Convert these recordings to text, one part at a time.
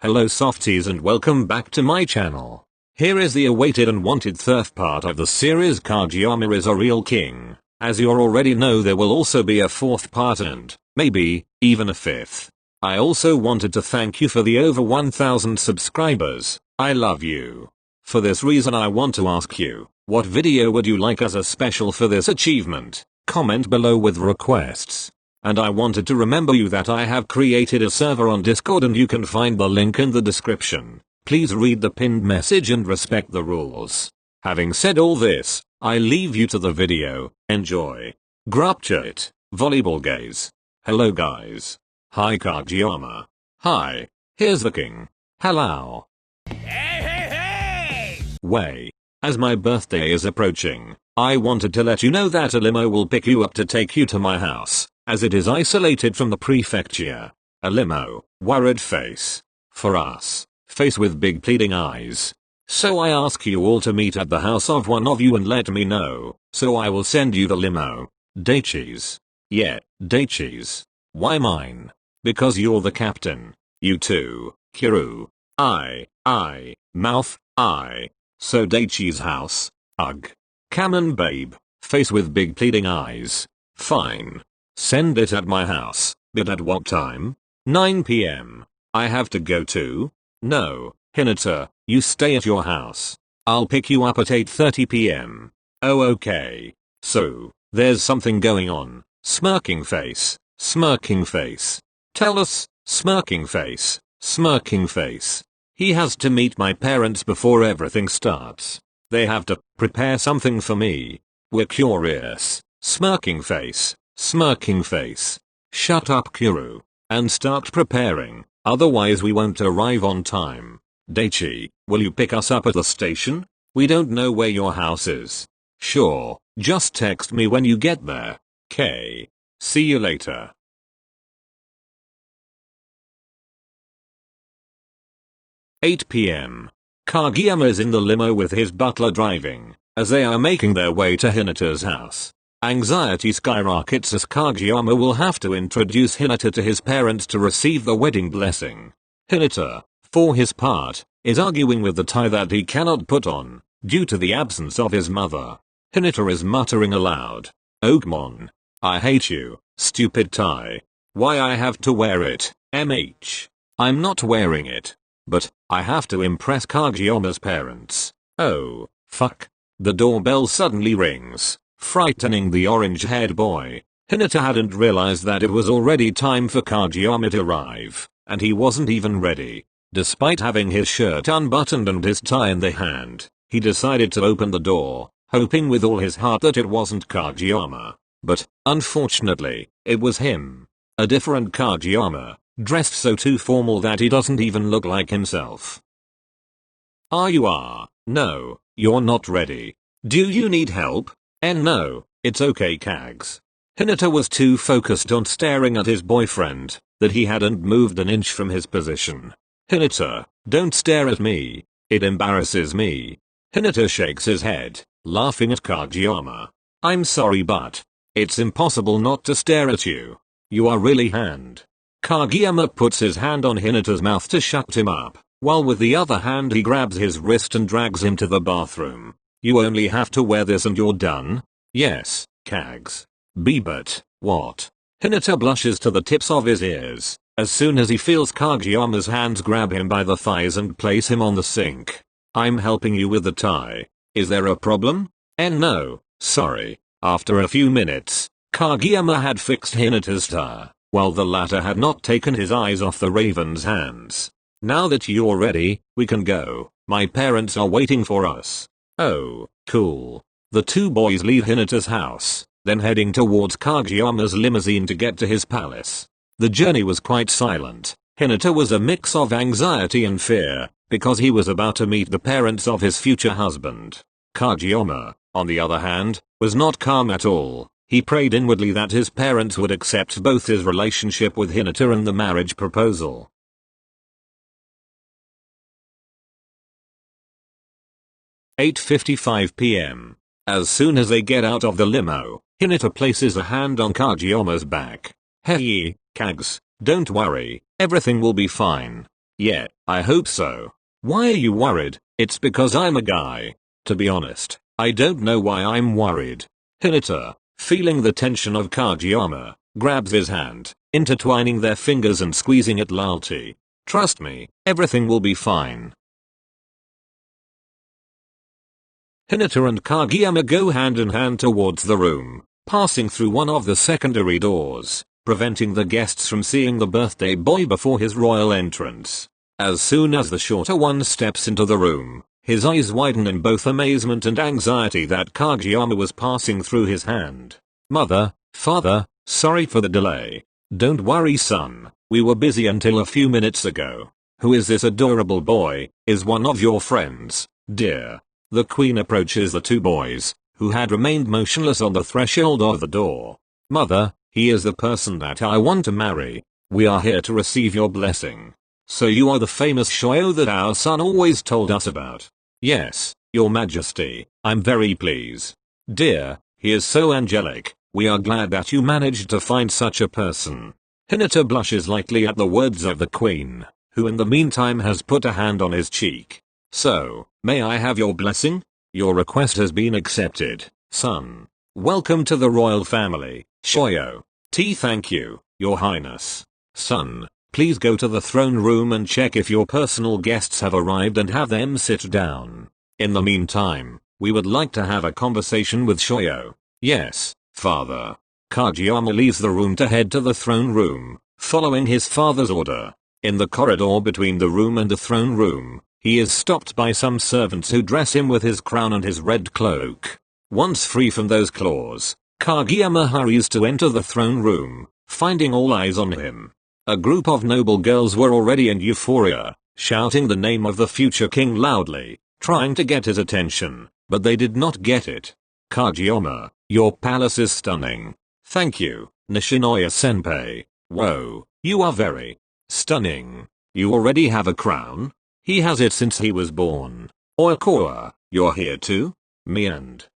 Hello softies and welcome back to my channel. Here is the awaited and wanted third part of the series Kageyama is a Real King. As you already know, there will also be a fourth part and, maybe, even a fifth. I also wanted to thank you for the over 1000 subscribers. I love you. For this reason I want to ask you, what video would you like as a special for this achievement? Comment below with requests. And I wanted to remember you that I have created a server on Discord and you can find the link in the description. Please read the pinned message and respect the rules. Having said all this, I leave you to the video. Enjoy. Grapchat. Volleyball gaze. Hello guys. Hi Kageyama. Hi. Here's the king. Hello. Hey! Way. As my birthday is approaching, I wanted to let you know that a limo will pick you up to take you to my house, as it is isolated from the prefecture. A limo, worried face. For us, face with big pleading eyes. So I ask you all to meet at the house of one of you and let me know, so I will send you the limo. 𝐤𝐸𝐳. Yeah, 𝐤𝐸𝐳. Why mine? Because you're the captain. You too, Kiru. I. Mouth, I. So 𝐤𝐸𝐳's house. Ugh. Come on babe. Face with big pleading eyes. Fine. Send it at my house, but at what time? 9 PM. I have to go too? No, Hinata, you stay at your house. I'll pick you up at 8:30 PM. Oh okay. So, there's something going on. Smirking face. Smirking face. Tell us, smirking face. Smirking face. He has to meet my parents before everything starts. They have to prepare something for me. We're curious. Smirking face. Smirking face. Shut up Kiru. And start preparing, otherwise we won't arrive on time. 𝐤𝐸𝐳, will you pick us up at the station? We don't know where your house is. Sure, just text me when you get there. Okay. See you later. (8 PM). Kageyama is in the limo with his butler driving, as they are making their way to Hinata's house. Anxiety skyrockets as Kageyama will have to introduce Hinata to his parents to receive the wedding blessing. Hinata, for his part, is arguing with the tie that he cannot put on, due to the absence of his mother. Hinata is muttering aloud, "Oh come on. I hate you, stupid tie. Why I have to wear it, MH. I'm not wearing it. But, I have to impress Kageyama's parents." Oh, fuck. The doorbell suddenly rings, frightening the orange-haired boy. Hinata hadn't realized that it was already time for Kageyama to arrive, and he wasn't even ready. Despite having his shirt unbuttoned and his tie in the hand, he decided to open the door, hoping with all his heart that it wasn't Kageyama. But, unfortunately, it was him. A different Kageyama, dressed so too formal that he doesn't even look like himself. No, you're not ready. Do you need help? No, it's okay Kags. Hinata was too focused on staring at his boyfriend, that he hadn't moved an inch from his position. Hinata, don't stare at me. It embarrasses me. Hinata shakes his head, laughing at Kageyama. I'm sorry but, it's impossible not to stare at you. You are really hand. Kageyama puts his hand on Hinata's mouth to shut him up, while with the other hand he grabs his wrist and drags him to the bathroom. You only have to wear this and you're done? Yes, Kags. But, what? Hinata blushes to the tips of his ears, as soon as he feels Kageyama's hands grab him by the thighs and place him on the sink. I'm helping you with the tie. Is there a problem? No, sorry. After a few minutes, Kageyama had fixed Hinata's tie, while the latter had not taken his eyes off the raven's hands. Now that you're ready, we can go. My parents are waiting for us. Oh, cool. The two boys leave Hinata's house, then heading towards Kageyama's limousine to get to his palace. The journey was quite silent. Hinata was a mix of anxiety and fear, because he was about to meet the parents of his future husband. Kageyama, on the other hand, was not calm at all. He prayed inwardly that his parents would accept both his relationship with Hinata and the marriage proposal. (8:55 PM). As soon as they get out of the limo, Hinata places a hand on Kageyama's back. "Hey, Kags, don't worry, everything will be fine. Yeah, I hope so. Why are you worried? It's because I'm a guy. To be honest, I don't know why I'm worried. Hinata, feeling the tension of Kageyama, grabs his hand, intertwining their fingers and squeezing it loudly. Trust me, everything will be fine. Hinata and Kageyama go hand in hand towards the room, passing through one of the secondary doors, preventing the guests from seeing the birthday boy before his royal entrance. As soon as the shorter one steps into the room, his eyes widen in both amazement and anxiety that Kageyama was passing through his hand. Mother, father, sorry for the delay. Don't worry son, we were busy until a few minutes ago. Who is this adorable boy? Is one of your friends, dear? The queen approaches the two boys, who had remained motionless on the threshold of the door. Mother, he is the person that I want to marry. We are here to receive your blessing. So you are the famous 𝐸𝐲 that our son always told us about. Yes, your majesty, I'm very pleased. Dear, he is so angelic, we are glad that you managed to find such a person. Hinata blushes lightly at the words of the queen, who in the meantime has put a hand on his cheek. So, may I have your blessing? Your request has been accepted, son. Welcome to the royal family, 𝐸𝐲. Thank you, your highness. Son, please go to the throne room and check if your personal guests have arrived and have them sit down. In the meantime, we would like to have a conversation with 𝐸𝐲. Yes, father. Kageyama leaves the room to head to the throne room, following his father's order. In the corridor between the room and the throne room, he is stopped by some servants who dress him with his crown and his red cloak. Once free from those claws, Kageyama hurries to enter the throne room, finding all eyes on him. A group of noble girls were already in euphoria, shouting the name of the future king loudly, trying to get his attention, but they did not get it. Kageyama, your palace is stunning. Thank you, Nishinoya-senpai. Whoa, you are very stunning. You already have a crown? He has it since he was born. 𝐸𝐲, you're here too? Me and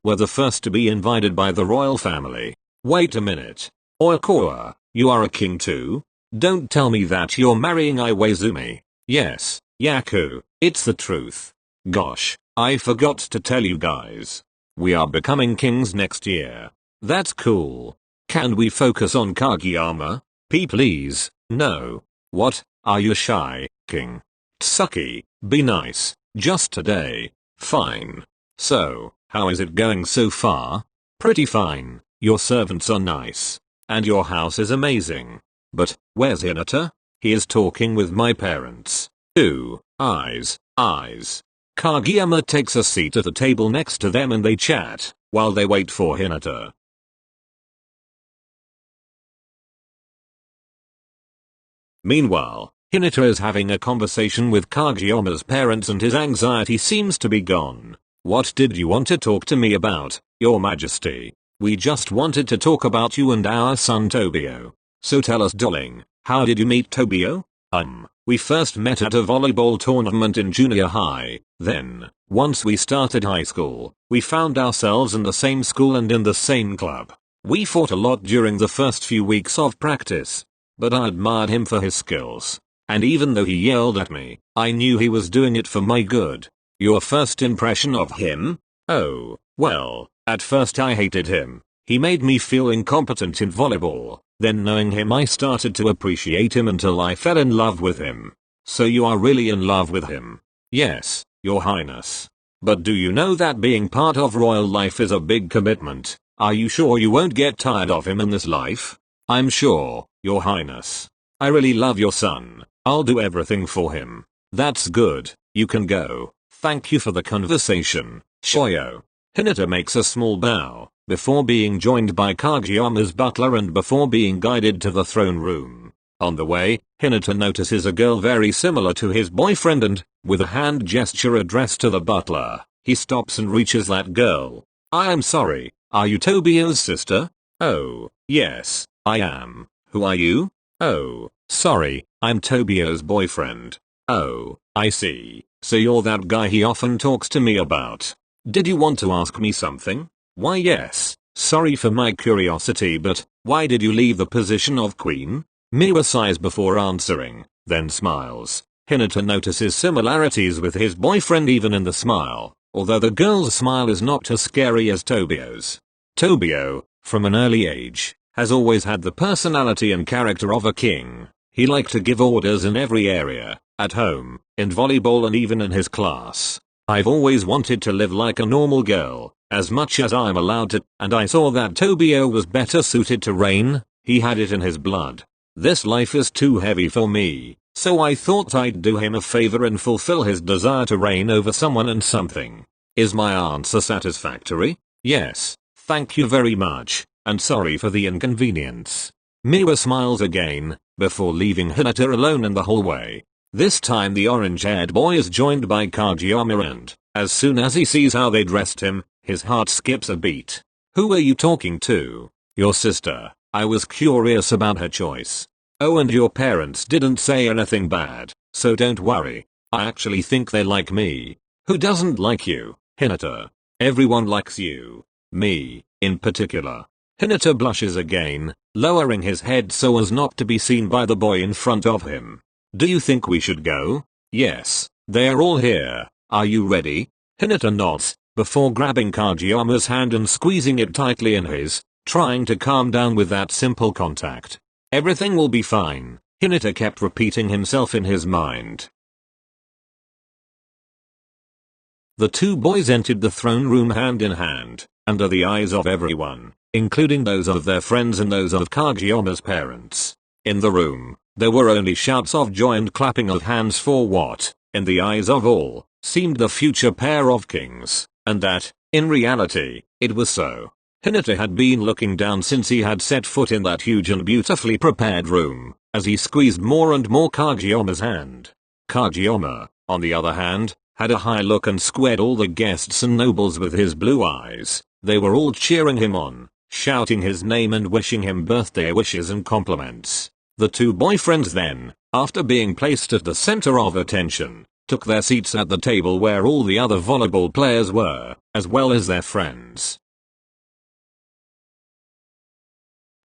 were the first to be invited by the royal family. Wait a minute. 𝐸𝐲, you are a king too? Don't tell me that you're marrying 𝐸𝐲. Yes, Yaku, it's the truth. Gosh, I forgot to tell you guys. We are becoming kings next year. That's cool. Can we focus on Kageyama? Please, no. What, are you shy, king? Tsuki, be nice, just today. Fine. So, how is it going so far? Pretty fine, your servants are nice. And your house is amazing. But, where's Hinata? He is talking with my parents. Ooh, eyes. Kageyama takes a seat at the table next to them and they chat, while they wait for Hinata. Meanwhile, Hinata is having a conversation with Kageyama's parents and his anxiety seems to be gone. What did you want to talk to me about, your majesty? We just wanted to talk about you and our son Tobio. So tell us darling, how did you meet Tobio? We first met at a volleyball tournament in junior high, then, once we started high school, we found ourselves in the same school and in the same club. We fought a lot during the first few weeks of practice. But I admired him for his skills. And even though he yelled at me, I knew he was doing it for my good. Your first impression of him? Oh, well, at first I hated him. He made me feel incompetent in volleyball. Then knowing him I started to appreciate him until I fell in love with him. So you are really in love with him? Yes, your highness. But do you know that being part of royal life is a big commitment? Are you sure you won't get tired of him in this life? I'm sure, your highness. I really love your son. I'll do everything for him. That's good, you can go. Thank you for the conversation, 𝐸𝐲. Hinata makes a small bow, before being joined by Kageyama's butler and before being guided to the throne room. On the way, Hinata notices a girl very similar to his boyfriend and, with a hand gesture addressed to the butler, he stops and reaches that girl. I am sorry, are you Tobio's sister? Oh, yes, I am. Who are you? Oh, sorry, I'm Tobio's boyfriend. Oh, I see. So you're that guy he often talks to me about. Did you want to ask me something? Why yes, sorry for my curiosity but, why did you leave the position of queen? Miwa sighs before answering. then smiles. Hinata notices similarities with his boyfriend even in the smile, although the girl's smile is not as scary as Tobio's. Tobio, from an early age, has always had the personality and character of a king. He liked to give orders in every area, at home, in volleyball and even in his class. I've always wanted to live like a normal girl, as much as I'm allowed to, and I saw that Tobio was better suited to reign. He had it in his blood. This life is too heavy for me, so I thought I'd do him a favor and fulfill his desire to reign over someone and something. Is my answer satisfactory? Yes, thank you very much, and sorry for the inconvenience. Miwa smiles again, before leaving Hinata alone in the hallway. This time the orange-haired boy is joined by Kageyama, and, as soon as he sees how they dressed him, his heart skips a beat. Who are you talking to? Your sister. I was curious about her choice. Oh, and your parents didn't say anything bad, so don't worry. I actually think they like me. Who doesn't like you, Hinata? Everyone likes you. Me, in particular. Hinata blushes again, lowering his head so as not to be seen by the boy in front of him. Do you think we should go? Yes, they are all here. Are you ready? Hinata nods, before grabbing Kageyama's hand and squeezing it tightly in his, trying to calm down with that simple contact. Everything will be fine, Hinata kept repeating himself in his mind. The two boys entered the throne room hand in hand, under the eyes of everyone, including those of their friends and those of Kageyama's parents. In the room, there were only shouts of joy and clapping of hands for what, in the eyes of all, seemed the future pair of kings, and that, in reality, it was so. Hinata had been looking down since he had set foot in that huge and beautifully prepared room, as he squeezed more and more Kageyama's hand. Kageyama, on the other hand, had a high look and squared all the guests and nobles with his blue eyes. They were all cheering him on, shouting his name and wishing him birthday wishes and compliments. The two boyfriends then, after being placed at the center of attention, took their seats at the table where all the other volleyball players were, as well as their friends.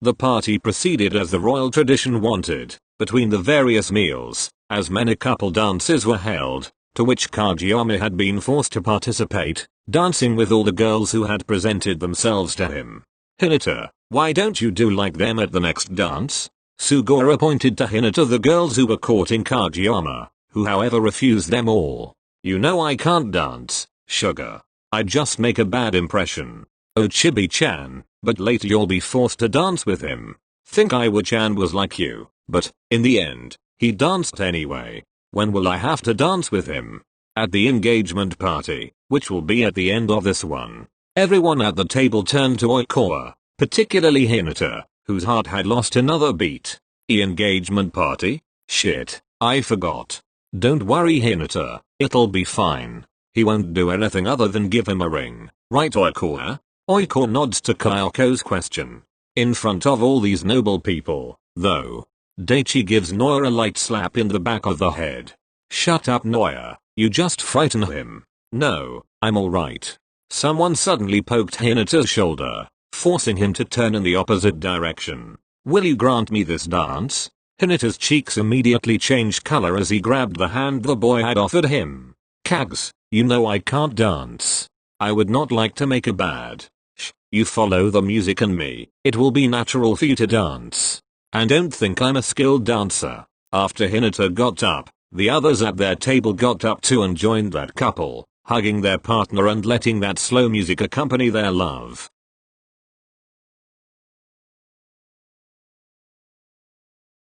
The party proceeded as the royal tradition wanted, between the various meals, as many couple dances were held, to which Kageyama had been forced to participate, dancing with all the girls who had presented themselves to him. Hinata, why don't you do like them at the next dance? Sugora pointed to Hinata, the girls who were courting Kageyama, who however refused them all. You know I can't dance, sugar. I'd just make a bad impression. Oh Chibi-chan, but later you'll be forced to dance with him. Think Iwa-chan was like you, but, in the end, he danced anyway. When will I have to dance with him? At the engagement party, which will be at the end of this one. Everyone at the table turned to Oikawa, particularly Hinata, whose heart had lost another beat. Engagement party? Shit, I forgot. Don't worry Hinata, it'll be fine. He won't do anything other than give him a ring, right Oikawa? Oikawa nods to Kyoko's question. In front of all these noble people, though. Daichi gives Noya a light slap in the back of the head. Shut up Noya, you just frighten him. No, I'm alright. Someone suddenly poked Hinata's shoulder, forcing him to turn in the opposite direction. Will you grant me this dance? Hinata's cheeks immediately changed color as he grabbed the hand the boy had offered him. Kags, you know I can't dance. I would not like to make a bad. You follow the music and me, it will be natural for you to dance. And don't think I'm a skilled dancer. After Hinata got up, the others at their table got up too and joined that couple, hugging their partner and letting that slow music accompany their love.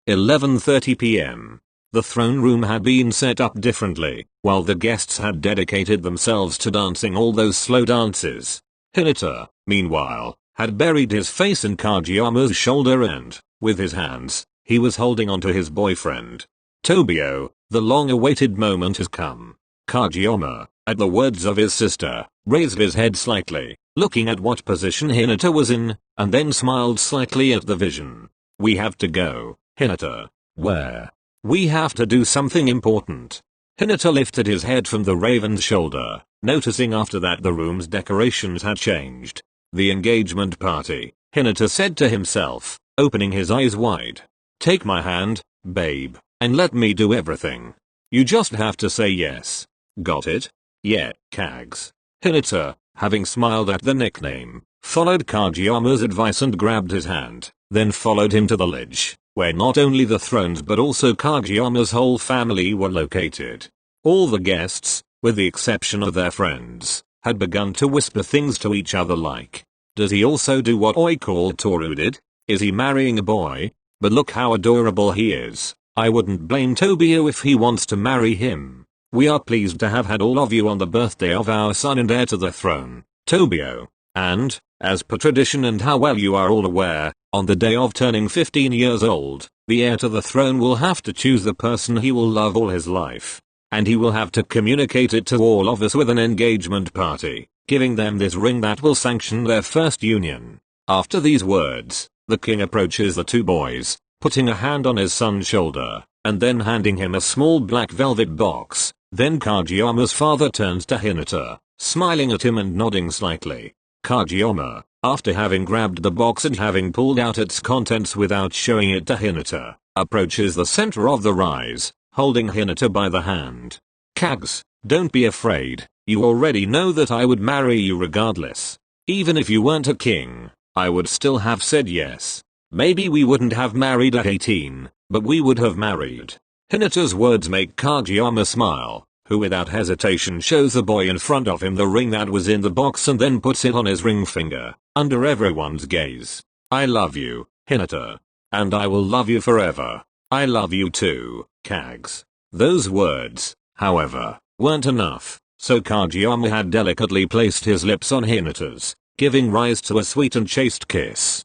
11:30 p.m. The throne room had been set up differently, while the guests had dedicated themselves to dancing all those slow dances. Hinata, meanwhile, had buried his face in Kageyama's shoulder and, with his hands, he was holding onto his boyfriend. Tobio, the long-awaited moment has come. Kageyama, at the words of his sister, raised his head slightly, looking at what position Hinata was in, and then smiled slightly at the vision. We have to go, Hinata. Where? We have to do something important. Hinata lifted his head from the raven's shoulder, noticing after that the room's decorations had changed. The engagement party, Hinata said to himself, opening his eyes wide. Take my hand, babe. and let me do everything. You just have to say yes. Got it? Yeah, 𝐞𝐸𝐽. Hinata, having smiled at the nickname, followed Kageyama's advice and grabbed his hand, then followed him to the lodge, where not only the thrones but also Kageyama's whole family were located. All the guests, with the exception of their friends, had begun to whisper things to each other like, does he also do what 𝐻𝐸𝐽 did? Is he marrying a boy? But look how adorable he is. I wouldn't blame Tobio if he wants to marry him. We are pleased to have had all of you on the birthday of our son and heir to the throne, Tobio. And, as per tradition and how well you are all aware, on the day of turning 15 years old, the heir to the throne will have to choose the person he will love all his life. And he will have to communicate it to all of us with an engagement party, giving them this ring that will sanction their first union. After these words, the king approaches the two boys, putting a hand on his son's shoulder, and then handing him a small black velvet box. Then Kageyama's father turns to Hinata, smiling at him and nodding slightly. Kageyama, after having grabbed the box and having pulled out its contents without showing it to Hinata, approaches the center of the rise, holding Hinata by the hand. 𝐶𝐸𝐽, don't be afraid, you already know that I would marry you regardless. Even if you weren't a king, I would still have said yes. Maybe we wouldn't have married at 18, but we would have married. Hinata's words make Kageyama smile, who without hesitation shows the boy in front of him the ring that was in the box and then puts it on his ring finger, under everyone's gaze. I love you, Hinata. And I will love you forever. I love you too, 𝐶𝐸𝐽. Those words, however, weren't enough, so Kageyama had delicately placed his lips on Hinata's, giving rise to a sweet and chaste kiss.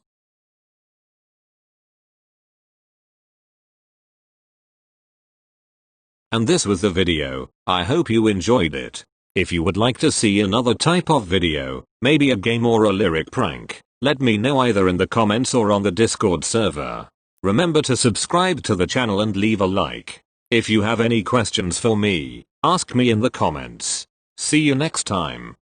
And this was the video. I hope you enjoyed it. If you would like to see another type of video, maybe a game or a lyric prank, let me know either in the comments or on the Discord server. Remember to subscribe to the channel and leave a like. If you have any questions for me, ask me in the comments. See you next time.